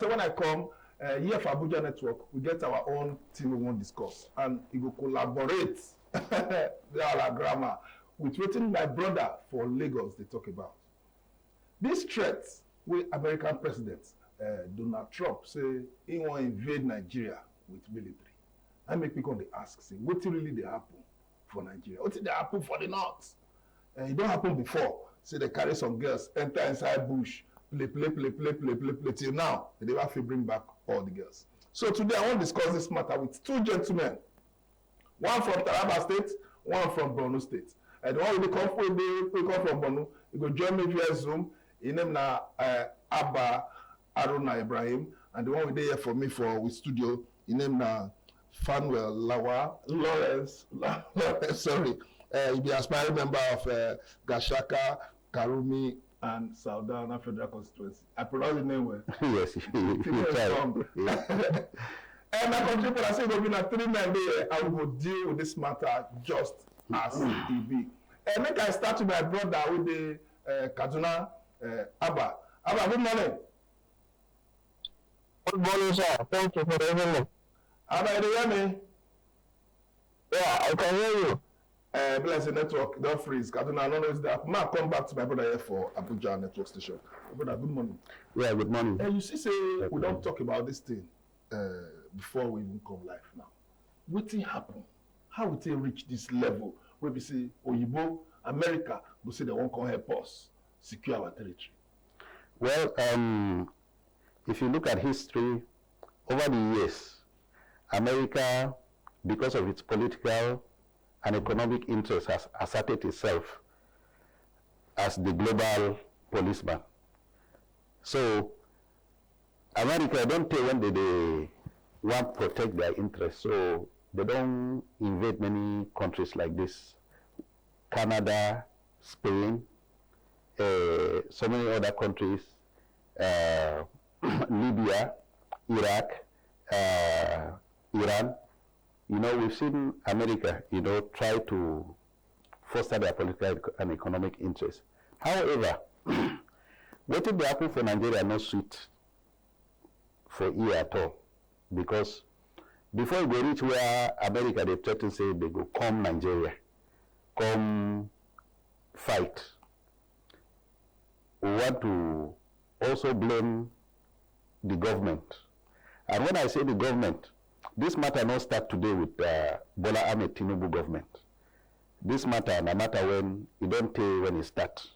So when I come here for Abuja Network, we get our own team we wan discuss, and we go collaborate our grammar with wetin my brother for Lagos dey talk about. This threat wey American President Donald Trump say he wan invade Nigeria with military, na make people dey ask say wetin really dey happen for Nigeria? Wetin dey happen for the north? E don happen before, say they carry some girls enter inside bush, play till now they never fit bring back all the girls. So today I wan discuss this matter with two gentlemen, one from Taraba State, one from Borno State. The one wey come from Borno, he go join me via Zoom. His name na Abba Haruna Ibrahim, and the one wey dey here for me for with studio, his name na Fanuel Lawrence. Sorry, he be aspiring member of Gashaka, Karumi, and Saudana Federal Constituency. I pronounce the name well. Yes, you try. And my country people, I say go be na 3 men there, and we go deal with this matter just as e be. Make I start with my brother with the Kaduna, Abba. Abba, good morning. Good morning, sir. Thank you for having me. Abba, you dey hear me? Yeah, I can hear you. Blessing network don freeze. Kaduna, I don't know if that. Ma come back to my brother here for Abuja Network Station. Brother, good morning. Yeah, good morning. You see, say we don talk about this thing before we even come live now. Wetin happen? How we take reach this level wey be say Oyibo, America go say they wan come help us secure our territory? Well, if you look at history, over the years, America, because of its political and economic interests, has asserted itself as the global policeman. So, America don't tell when they want to protect their interests, so they don't invade many countries like this. Canada, Spain, so many other countries, Libya, Iraq, Iran. You know, we've seen America, try to foster their political and economic interests. However, what did happen for Nigeria not sweet for here at all? Because before you go reach where America, they threaten say they go come Nigeria, come fight. We want to also blame the government. And when I say the government, this matter not start today with Bola Ahmed Tinubu government. This matter, no matter when, it don't tell when it starts.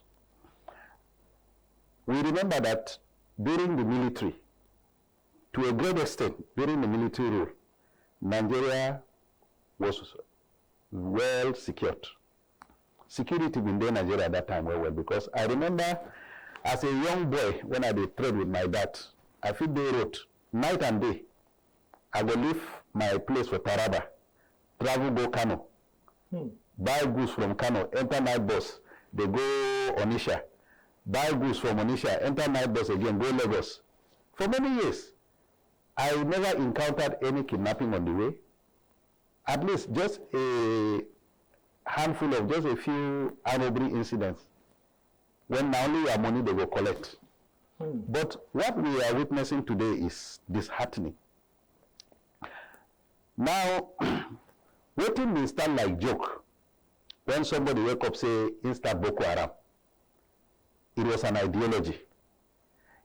We remember that during the military, to a great extent, during the military rule, Nigeria was well secured. Security been there in Nigeria at that time well, because I remember as a young boy, when I did trade with my dad, I feel they wrote, night and day, I go leave my place for Taraba, travel go Kano, buy goods from Kano, enter night bus, they go Onisha, buy goods from Onisha, enter night bus again, go Lagos. For many years, I never encountered any kidnapping on the way. At least just a handful of just a few armed robbery incidents. When not only your money they will collect. But what we are witnessing today is disheartening. Now, waiting may stand like joke when somebody wake up say instant Boko Haram. It was an ideology.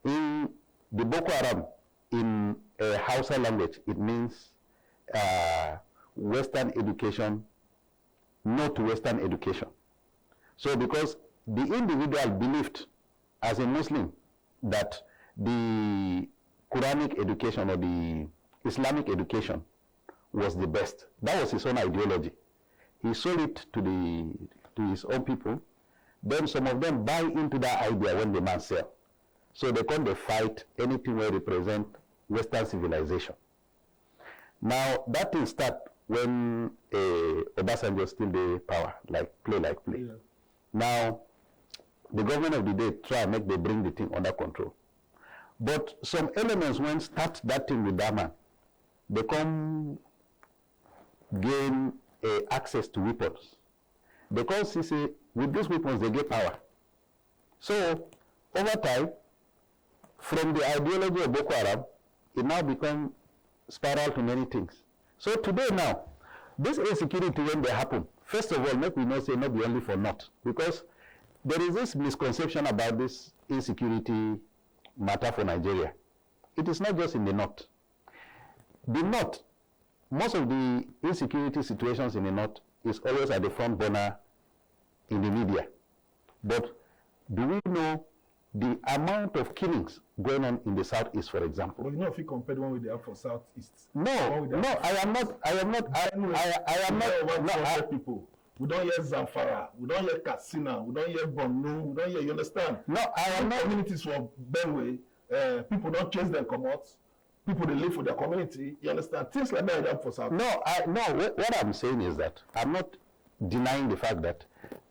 In the Boko Haram, in Hausa language, it means Western education, not Western education. So because the individual believed as a Muslim that the Quranic education or the Islamic education was the best. That was his own ideology. He sold it to his own people. Then some of them buy into that idea when the man sell. So they come to fight anything will represent Western civilization. Now that thing start when Obasanjo still the power, play. Yeah. Now the government of the day try make they bring the thing under control. But some elements when start that thing with that man, they come gain access to weapons. Because he say with these weapons they get power. So over time, from the ideology of Boko Haram, it now becomes spiral to many things. So today now, this insecurity when they happen, first of all, make we not say not be only for North, because there is this misconception about this insecurity matter for Nigeria. It is not just in the North. The North, most of the insecurity situations in the North is always at the front burner in the media. But do we know the amount of killings going on in the Southeast, for example? But you know, if you compare the one with the app for Southeast. No, I am not. People. We don't hear Zamfara, we don't hear Katsina, we don't hear Borno, we don't hear, you understand? No, I am not. Communities for Benue, people don't chase them come out. People, they live for their community, you understand? Things like that are for South. No, what I'm saying is that I'm not denying the fact that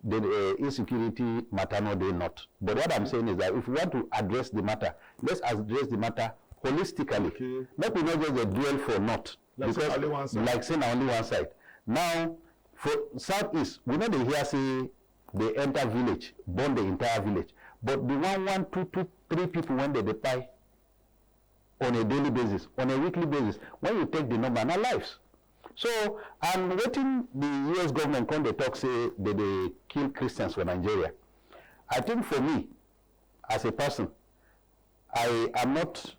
the insecurity matter, no, they not. But what I'm saying is that if we want to address the matter, let's address the matter holistically. Okay. Let me not just a duel for North. Like because, only one side. like saying only one side. Now, for Southeast, we know they hear say they enter village, burn the entire village. But the 1, 2, 3 people when they die on a daily basis, on a weekly basis, when you take the number, not lives. So, I'm waiting the US government come they talk say that they kill Christians for Nigeria. I think for me, as a person, I am not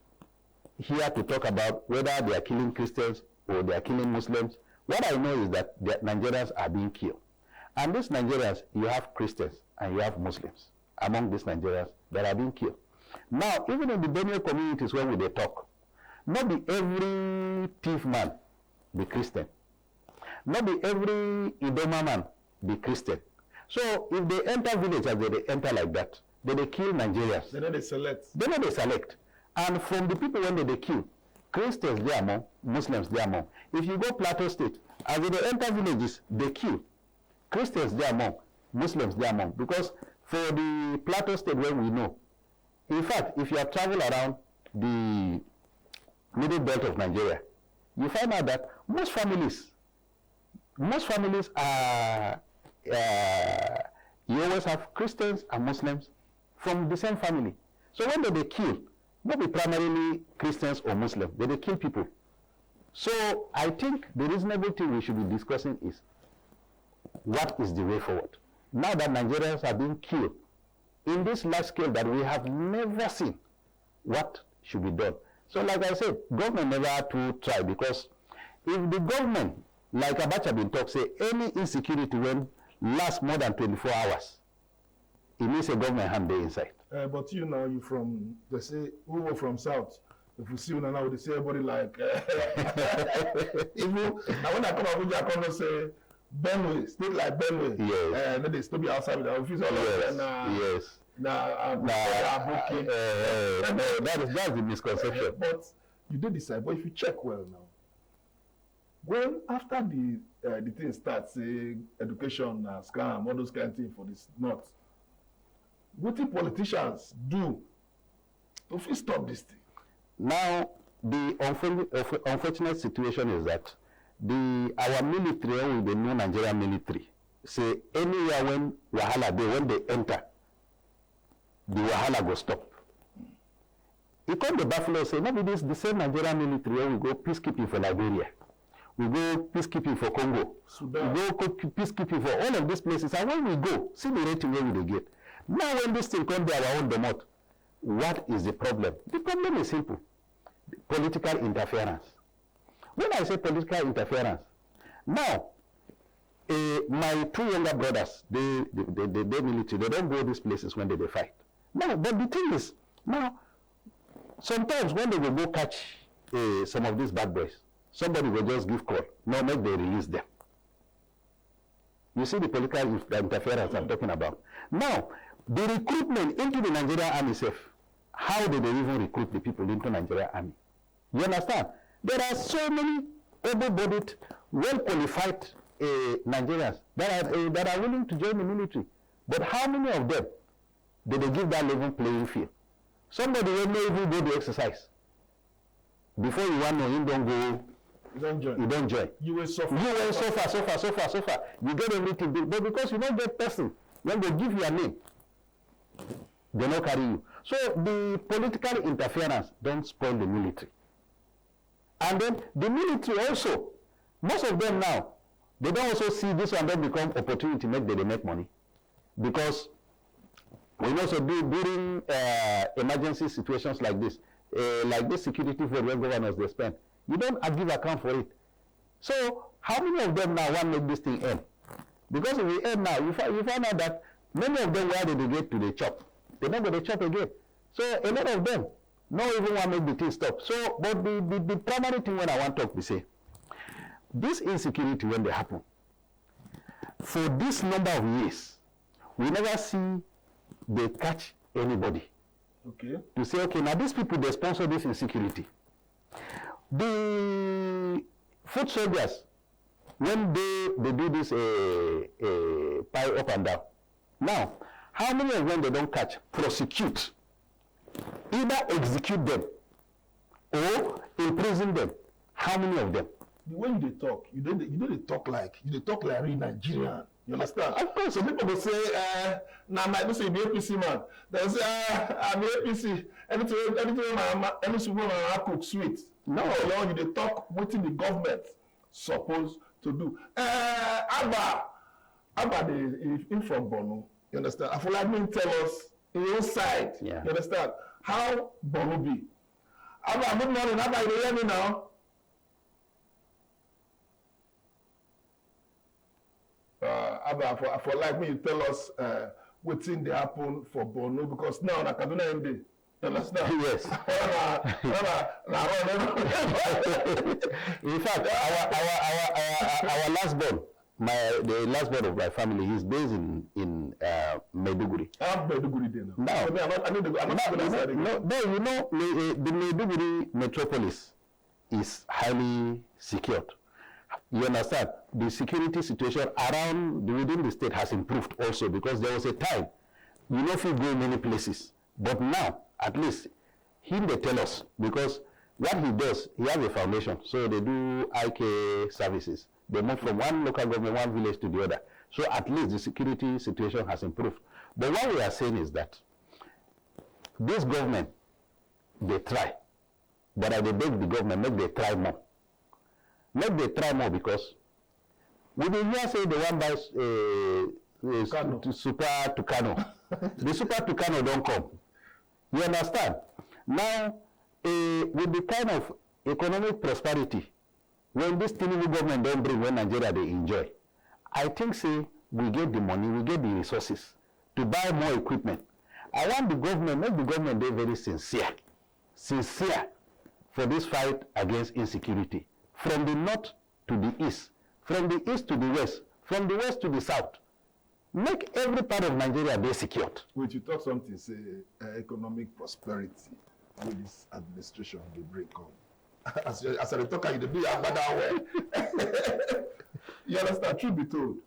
here to talk about whether they are killing Christians or they are killing Muslims. What I know is that the Nigerians are being killed. And these Nigerians, you have Christians and you have Muslims among these Nigerians that are being killed. Now, even in the Benue communities where they talk, not be every thief man be Christian. Not be every Idoma man be Christian. So if they enter villages, they enter like that, they kill Nigerians. Then they select. Then they select. And from the people when they kill, Christians they among, Muslims they among. If you go Plateau State, as they enter villages, they kill. Christians they among, Muslims they among. Because for the Plateau State where we know, in fact, if you have traveled around the middle belt of Nigeria, you find out that most families are, you always have Christians and Muslims from the same family. So when they kill, not be primarily Christians or Muslims, they kill people. So I think the reasonable thing we should be discussing is, what is the way forward? Now that Nigerians are being killed in this large scale that we have never seen, what should be done? So like I said, government never had to try, because if the government, like Abacha been talk, say any insecurity when lasts more than 24 hours, it means a government hand there inside. But you know, you from, they say, who were from South, if you see you now, they say everybody like, even, now when I come Abuja, I come and say, Benue, state like Benue. Yes. And then they still be outside with the office. Yes. That's the misconception. But you did decide. But if you check well now, when after the thing starts, say education, scam, all those kind of things for this North, what do politicians do to fit stop this thing? Now, the unfortunate situation is that our military, the new Nigerian military, say anywhere when wahala dey, when they enter, the wahala go stop. It come the Buffalo say, maybe this the same Nigerian military when we go peacekeeping for Liberia, we go peacekeeping for Congo, Sudan. we go peacekeeping for all of these places, and when we go, see the rating where we get. Now when this thing come there our own domot, what is the problem? The problem is simple. Political interference. When I say political interference, now, my 2 younger brothers, they military, they don't go these places when they fight. No, but the thing is, now, sometimes when they will go catch some of these bad boys, somebody will just give call, no, make they release them. You see the political interference I'm talking about. Now, the recruitment into the Nigerian army itself, how did they even recruit the people into Nigerian army? You understand? There are so many able-bodied, well-qualified Nigerians that are willing to join the military. But how many of them did they give that level playing field? Somebody will not even do the exercise. Before you want to know him, don't go. You don't join. You don't join. You will suffer. You will suffer. You get everything, but because you don't get person, when they give you a name, they don't carry you. So the political interference don't spoil the military. And then the military also, most of them now, they don't also see this one then become opportunity to make money. Because we also do during emergency situations like this security for the governors they spend, you don't give account for it. So how many of them now want to make this thing end? Because if we end now, you find out that many of them, where did they get to the chop? They're not going to chop again. So a lot of them not even want to make the thing stop. So, but the primary thing when I want to talk, we say, this insecurity when they happen, for this number of years, we never see they catch anybody. Okay. To say, okay, now these people, they sponsor this insecurity. The foot soldiers, when they do this pile up and down. Now, how many of them they don't catch, prosecute, either execute them or imprison them? How many of them? The way you talk, you don't talk like real Nigerian. You understand? Of course, some people will say, "Nah, my this is the APC man." They say, "I'm the APC. Anything my cook sweet." No, you they talk what the government supposed to do. Abba, in from Borno. You understand? I feel like me tell us in your side. Yeah. You understand? How Borno be? Abba, good morning. Abba, you hear me now? Abba, for like me, you tell us what's in the happen for Borno, because now na Kaduna MD. You understand? Yes. In fact, our last born, the last born of my family, he's based in Maiduguri. I have Maiduguri there now. No, you know, the Maiduguri metropolis is highly secured. You understand? The security situation within the state has improved also, because there was a time, you know, if you go many places, but now, at least, they tell us, because what he does, he has a foundation, so they do IK services. They move from one local government, one village to the other. So at least the security situation has improved. But what we are saying is that this government, they try, but I beg the government, make they try more. Make they try more, because we did not say the one buys Super Tucano. The Super Tucano don't come. You understand? Now, with the kind of economic prosperity when this Tinubu government don't bring, when Nigeria they enjoy, I think say we get the money, we get the resources to buy more equipment. I want the government, make the government be very sincere for this fight against insecurity. From the north to the east, from the east to the west, from the west to the south. Make every part of Nigeria be secured. Wait, you talk something, say economic prosperity with this administration they bring on. As a talker, you do your way. You understand? Truth be told,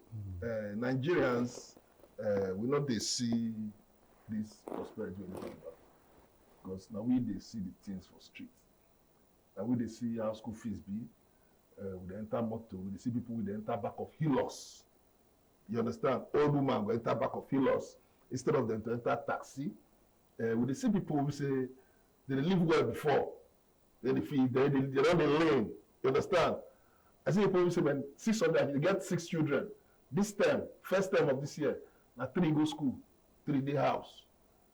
Nigerians will not they see this prosperity when they come back, because now they see the things for street. Now they see how school fees be. We enter motor, we see people with the enter back of Hilux. You understand? Old woman will enter back of Hilux instead of them to enter taxi. We see people who say they live well before. They're on the lane. You understand? I see people who say, man, 600, you get 6 children. This term, first term of this year, now 3 go school, 3 day house.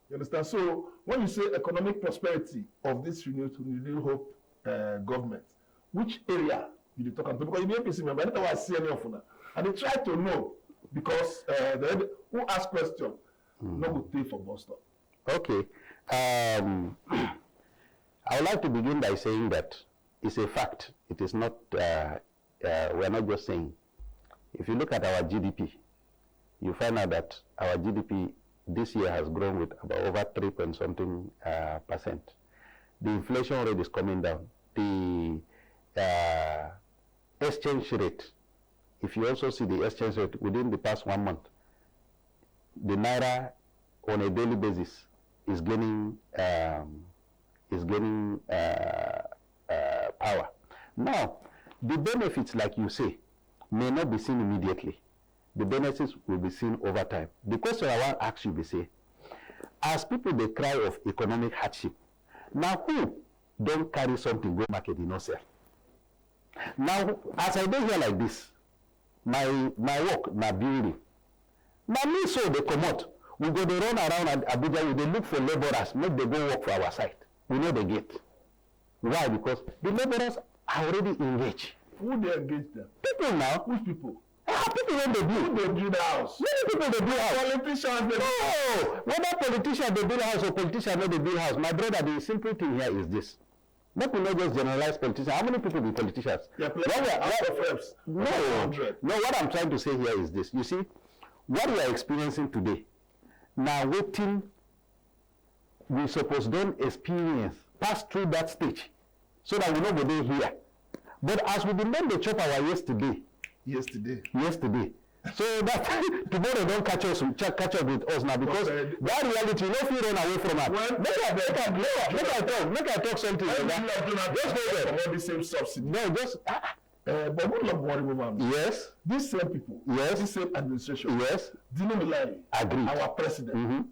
You understand? So when you say economic prosperity of this renewed hope government, which area you talk about? Because you be APC member, I don't know why I see any of them. And they try to know, because who ask question, no good pay for bus stop. Okay. I would like to begin by saying that it's a fact. It is not, we're not just saying. If you look at our GDP, you find out that our GDP this year has grown with about over 3-point-something %. The inflation rate is coming down. The exchange rate, if you also see the exchange rate within the past 1 month, the Naira on a daily basis is gaining power. Now, the benefits, like you say, may not be seen immediately. The benefits will be seen over time. The question I want to ask you, say, as people they cry of economic hardship, now who don't carry something go market in no sell? Now, as I do here like this, my work na building. Now me so they come out. We go they run around at Abuja, we they look for laborers, make they go work for our site. We know they get. Why? Because the laborers are already engaged. Who they engage them? People now. Which people? People when they do. Who they build the house? Many people they build house. Politicians they No! Whether politicians they build house or politicians not they build house. My brother, the simple thing here is this. Not to not just generalize politicians. How many people be politicians? Yeah, No, what I'm trying to say here is this. You see, what we are experiencing today, now waiting, we suppose don't experience, pass through that stage, so that we know we're here. But as we demand the chop our yesterday. So that tomorrow don't catch up with us now, because that reality, no fear run away from us. Well, make I talk something like that. Just hold on. All the same subsidy. No, just but good luck worry about. Yes. These same people. Yes. This same administration. Yes. Dino Milani. Agreed. Our president.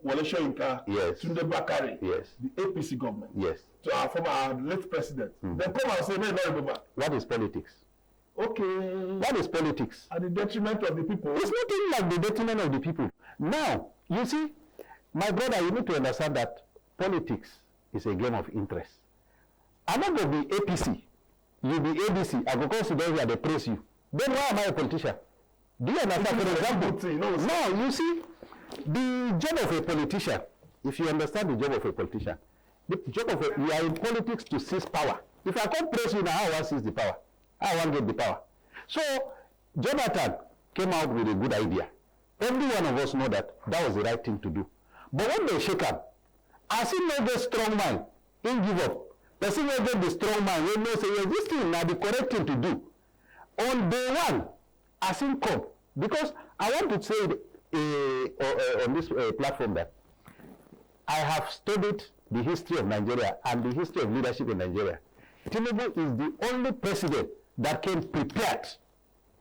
Wole Soyinka. Yes. Tunde Bakare. Yes. The APC government. Yes. To our former late president. Then come and say, no, not remember. What is politics? Okay. What is politics? At the detriment of the people. It's nothing like the detriment of the people. Now, you see, my brother, you need to understand that politics is a game of interest. I'm not going to be APC. You be ABC. I will consider you they praise you. Then why am I a politician? Do you understand? For example, now you see, the job of a politician, if you understand the job of a politician, the job of we are in politics to seize power. If I can't praise you now, I want to seize the power. I want to get the power. So, Jonathan came out with a good idea. Every one of us know that that was the right thing to do. But when they shake up, as he not get strong mind, he give up. Person will get the strong mind, we know say, yes, this thing now the correct thing to do. On day one, as he come, because I want to say on this platform that I have studied the history of Nigeria and the history of leadership in Nigeria. Tinubu is the only president that came prepared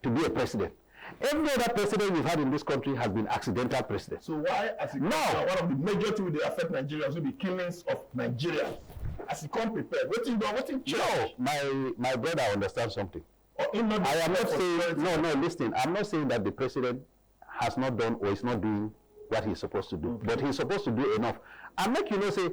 to be a president. Every other president we've had in this country has been accidental president. So why, as one of the major things that affect Nigerians will be killings of Nigerians? As he come prepared, waiting change. No, my brother understands something. I am not saying, listen, I'm not saying that the president has not done or is not doing what he's supposed to do, but he's supposed to do enough. And make you know, say,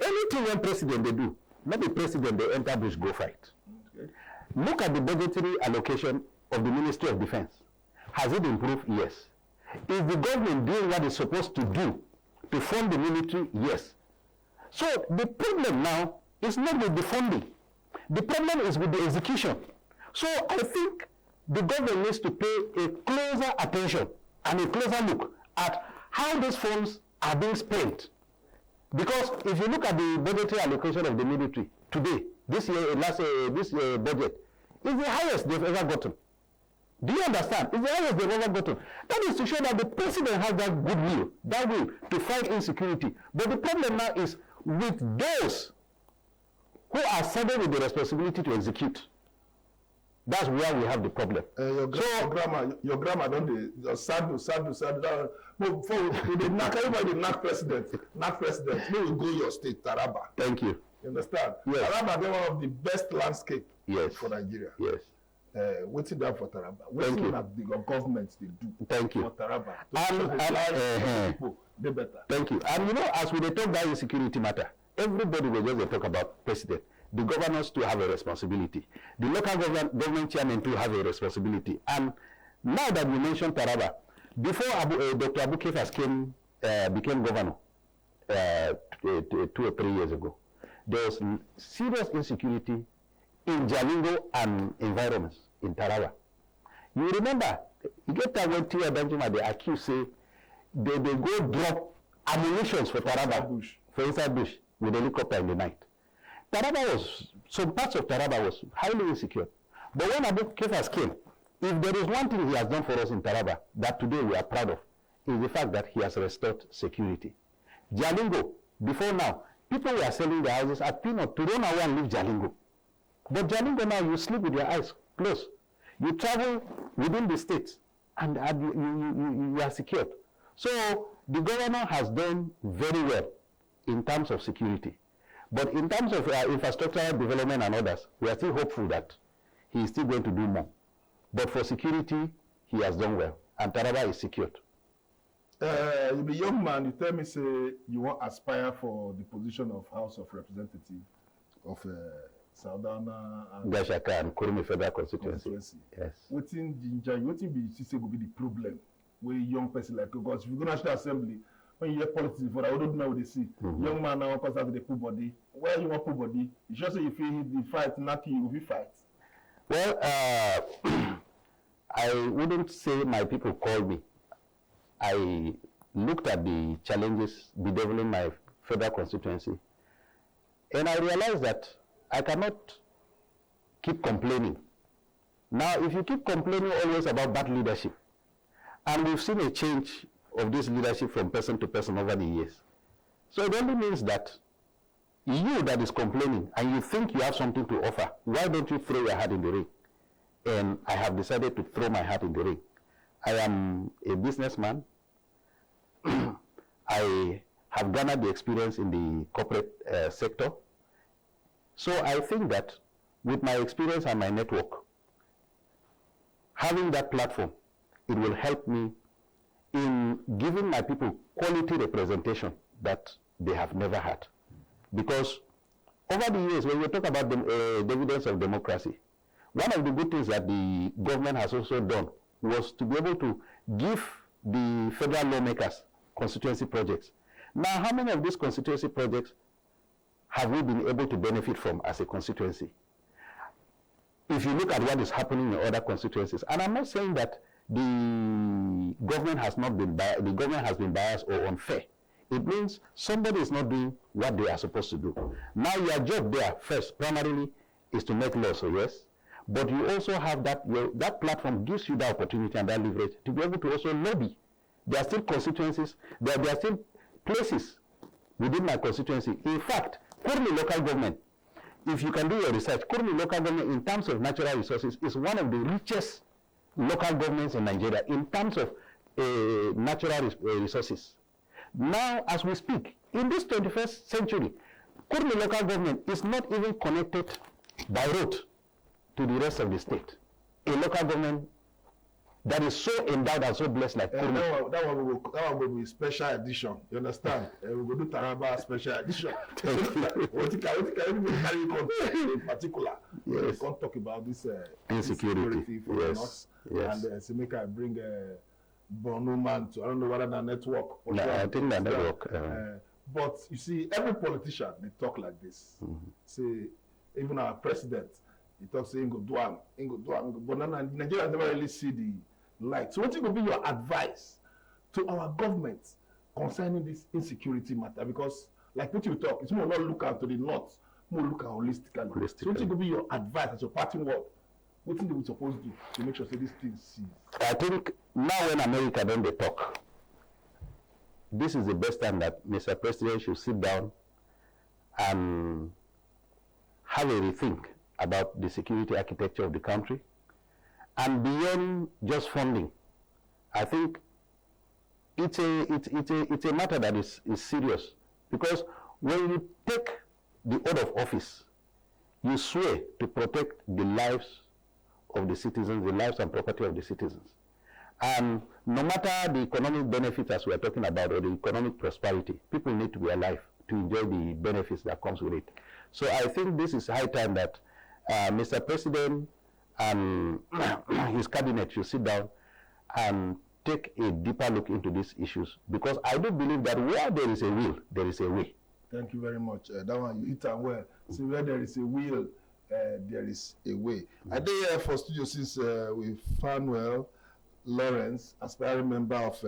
anything one president they do, not the president they enter bush go fight. Okay. Look at the budgetary allocation of the Ministry of Defense. Has it improved? Yes. Is the government doing what it's supposed to do to fund the military? Yes. So the problem now is not with the funding. The problem is with the execution. So I think the government needs to pay a closer attention and a closer look at how these funds are being spent. Because if you look at the budgetary allocation of the military today, this budget is the highest they've ever gotten. Do you understand? It's the highest they've ever gotten. That is to show that the president has that goodwill, that will to fight insecurity. But the problem now is with those who are saddled with the responsibility to execute. That's where we have the problem. Your grammar don't saddle. Before we knock everybody, knock president. No, we go your state, Taraba. Thank you. You understand? Yes. Taraba is one of the best landscape for Nigeria. Yes. Waiting down for Taraba. Waiting at the governments they do. Thank you. For Taraba. People, they better. Thank you. And you know, as we talk about insecurity matter, everybody will just talk about president. The governors to have a responsibility. The local government chairman to have a responsibility. And now that we mentioned Taraba, before Dr. Abu Kefas became governor 2 or 3 years ago, there was serious insecurity in Jalingo and environments in Taraba. You remember, you get that when Tia Benjamin, they accuse, say, they go drop ammunitions for Taraba, for inside bush, with helicopter in the night. Some parts of Taraba was highly insecure. But when Abu Kefas came, if there is one thing he has done for us in Taraba that today we are proud of, is the fact that he has restored security. Jalingo, before now, people were selling their houses at peanut to run away and leave Jalingo. But Jalingo now, you sleep with your eyes closed. You travel within the states and you are secured. So the governor has done very well in terms of security. But in terms of infrastructural development and others, we are still hopeful that he is still going to do more. But for security, he has done well, and Taraba is secured. You be young man, you tell me, say, you want aspire for the position of House of Representative of Saldana and Gashaka and Kurumi Federal Constituency. Yes. Wetin ginger you, wetin be you say will be the problem with young person like you? Because if you go National Assembly, when you hear politics for that, we don't know what they see. Young man now pass out the put body. Where you want put body? You sure say you feel the fight, not you will fight. Well, I wouldn't say my people called me. I looked at the challenges bedeviling my federal constituency, and I realized that I cannot keep complaining. Now, if you keep complaining always about bad leadership, and we've seen a change of this leadership from person to person over the years, so it only means that you that is complaining and you think you have something to offer, why don't you throw your hat in the ring? And I have decided to throw my hat in the ring. I am a businessman. I have garnered the experience in the corporate sector. So I think that with my experience and my network, having that platform, it will help me in giving my people quality representation that they have never had. Because over the years, when we talk about the dividends of democracy, one of the good things that the government has also done was to be able to give the federal lawmakers constituency projects. Now, how many of these constituency projects have we been able to benefit from as a constituency? If you look at what is happening in other constituencies, and I'm not saying that the government has been biased or unfair. It means somebody is not doing what they are supposed to do. Now, your job there first, primarily, is to make laws, so yes. But you also have that platform gives you the opportunity and that leverage to be able to also lobby. There are still constituencies, there are still places within my constituency. In fact, Kurmi local government, if you can do your research, Kurmi local government in terms of natural resources is one of the richest local governments in Nigeria in terms of natural resources. Now, as we speak, in this 21st century, Kurmi local government is not even connected by road to the rest of the state. A local government that is so endowed and so blessed like Kurmi. That one will be special edition. You understand? We will do Taraba special edition. What you can carry in particular. Yes. We can't talk about this insecurity for yes. Yes. And Semeka bring Borno man to, I don't know whether that network. No, I think that network. But you see, every politician, they talk like this. Say, even our president, he talks saying, go do am. But Nigeria never really see the light. So what will be your advice to our government concerning this insecurity matter? Because like what you talk, it's more not look out to the north, more look at holistically. So what will be your advice as your parting word? What thing we supposed to do to make sure that this thing sees? I think now when America then they talk, this is the best time that Mr. President should sit down and have a rethink about the security architecture of the country. And beyond just funding, I think it's a matter that is serious. Because when you take the oath of office, you swear to protect the lives of the citizens, the lives and property of the citizens. And no matter the economic benefits as we are talking about or the economic prosperity, people need to be alive to enjoy the benefits that comes with it. So I think this is high time that Mr. President and his cabinet should sit down and take a deeper look into these issues, because I do believe that where there is a will, there is a way. Thank you very much. That one you hit and well. So where there is a will, there is a way. I did here for studio since with Fanuel Lawrence, aspiring member of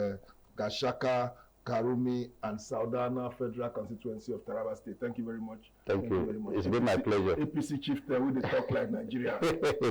Gashaka, Karumi, and Saldana Federal Constituency of Taraba State. Thank you very much. Thank you very much. It's been my pleasure. APC chieftain with the talk like Nigeria. Thank you.